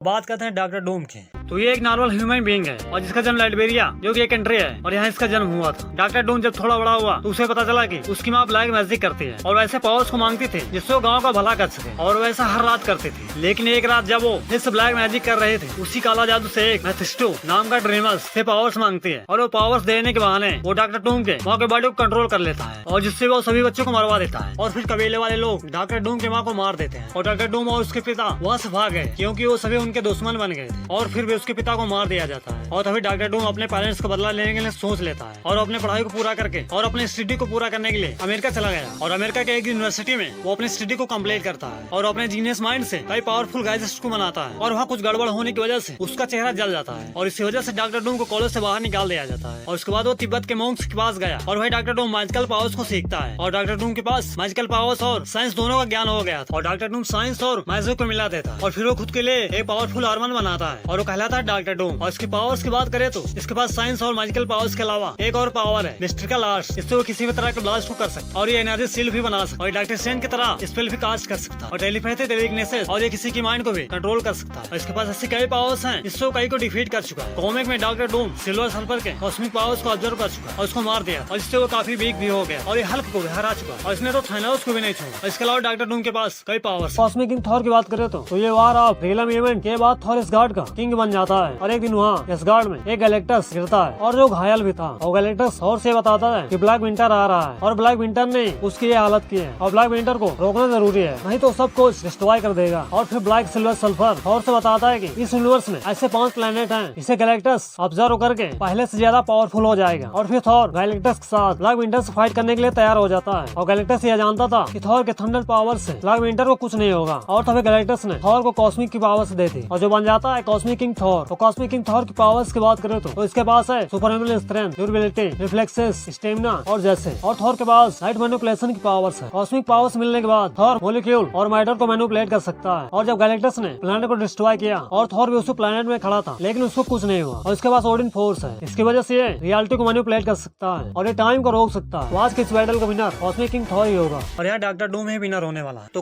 बात करते हैं डॉक्टर डूम की। तो ये एक नॉर्मल ह्यूमन बीइंग है और जिसका जन्म लाइबेरिया जो कि एक कंट्री है और यहाँ इसका जन्म हुआ था। डॉक्टर डूम जब थोड़ा बड़ा हुआ तो उसे पता चला कि उसकी माँ ब्लैक मैजिक करती है और वैसे पावर्स को मांगती थी जिससे वो गाँव का भला कर सके और वैसा हर रात करती थी। लेकिन एक रात जब वो इस ब्लैक मैजिक कर रहे थे उसी काला जादू से एक मेफिस्टो नाम का ड्रीमर्स से पावर्स मांगती है और वो पावर्स देने के बहाने वो डॉक्टर डूम के माँ के बॉडी को कंट्रोल कर लेता है और जिससे वो सभी बच्चों को मरवा देता है। और फिर कबीले वाले लोग डॉक्टर डूम के माँ को मार देते हैं और डॉक्टर डूम और उसके पिता वहाँ से भाग गए क्योंकि वो सभी उनके दुश्मन बन गए थे। और फिर भी उसके पिता को मार दिया जाता है और तभी डॉक्टर डूम अपने पेरेंट्स को बदला लेने के लिए सोच लेता है और अपने पढ़ाई को पूरा करके और अपने स्टडी को पूरा करने के लिए अमेरिका चला गया और अमेरिका के एक यूनिवर्सिटी में वो अपनी स्टडी को कंप्लीट करता है और अपने जीनियस माइंड से कई पावरफुल गैजेट्स को बनाता है और वहाँ कुछ गड़बड़ होने की वजह से उसका चेहरा जल जाता है और इसी वजह से डॉक्टर डूम को कॉलेज से बाहर निकाल दिया जाता है। और उसके बाद वो तिब्बत के मॉन्क्स के पास गया और वही डॉक्टर डूम मैजिकल पावर्स को सीखता है और डॉक्टर डूम के पास मैजिकल पावर्स और साइंस दोनों का ज्ञान हो गया था और डॉक्टर डूम साइंस और मैजिक को मिला देता है और फिर वो खुद के लिए एक पावरफुल आर्मर बनाता है और वो कहलाता है डॉक्टर डूम। और इसकी पावर्स की बात करें तो इसके पास साइंस और मैजिकल पावर्स के अलावा एक और पावर है मिस्ट्रिकल आर्ट्स। इससे वो किसी भी तरह के ब्लास्ट को कर सकता है और ये एनर्जी सील भी बना सकता है और डॉक्टर स्ट्रेंज की तरह स्पेल भी कास्ट कर सकता है और टेलीपैथी टेलीकिनेसिस और ये किसी की माइंड को भी कंट्रोल कर सकता है। इसके पास ऐसी कई पावर्स हैं जिससे वो कई को डिफीट कर चुका है। कॉमिक में डॉक्टर डूम सिल्वर सल्फर के कॉस्मिक पावर्स को ऑब्जर्व कर चुका और उसको मार दिया और इससे वो काफी वीक भी हो गया और ये हल्क को भी हरा चुका और इसने तो थानोस को भी नहीं छोड़ा। इसके अलावा डॉक्टर डूम के पास कई पावर्स। कॉस्मिक किंग थॉर की बात करें तो ये वार ऑफ रियलम इवेंट के बाद थॉर इसगार्ड का किंग बन जाता है और एक दिन वहाँ इसगार्ड में एक गैलेक्टस गिरता है और जो घायल भी था और गैलेक्टस थॉर से बताता है कि ब्लैक विंटर आ रहा है और ब्लैक विंटर ने उसकी ये हालत की है और ब्लैक विंटर को रोकना जरूरी है नहीं तो सब कुछ डिस्ट्रॉय कर देगा। और फिर ब्लैक सिल्वर सल्फर थॉर से बताता है कि इस यूनिवर्स में ऐसे 5 प्लेनेट हैं इसे गैलेक्टस ऑब्जर्व करके पहले से ज्यादा पावरफुल हो जाएगा। और फिर थॉर गैलेक्टस के साथ ब्लैक विंटर से फाइट करने के लिए तैयार हो जाता है और गैलेक्टस यह जानता था कि थॉर के थंडर पावर से ब्लैक विंटर को कुछ नहीं होगा और तभी गैलेक्टस ने थॉर को कॉस्मिक की पावर्स दे दी और जो बन जाता है कॉस्मिक किंग थॉर। तो कॉस्मिक किंग थॉर की पावर्स की बात करें तो इसके पास है सुपरह्यूमन स्ट्रेंथ, ड्यूरेबिलिटी, रिफ्लेक्सेस, स्टेमिना और जैसे। और थॉर के पास लाइट मैनिपुलेशन की पावर्स है। कॉस्मिक पावर्स मिलने के बाद थॉर मॉलिक्यूल और मैटर को मैनिपुलेट कर सकता है और जब गैलेक्टस ने प्लैनेट को डिस्ट्रॉय किया और थॉर भी उस प्लैनेट में खड़ा था लेकिन उसको कुछ नहीं हुआ और इसके पास ओडिन फोर्स है। इसकी वजह से ये रियलिटी को मैनिपुलेट कर सकता है और ये टाइम को रोक सकता है। आज के इस बैटल का विनर कॉस्मिक किंग थॉर ही होगा और यहाँ डॉक्टर डूम ही विनर होने वाला है। तो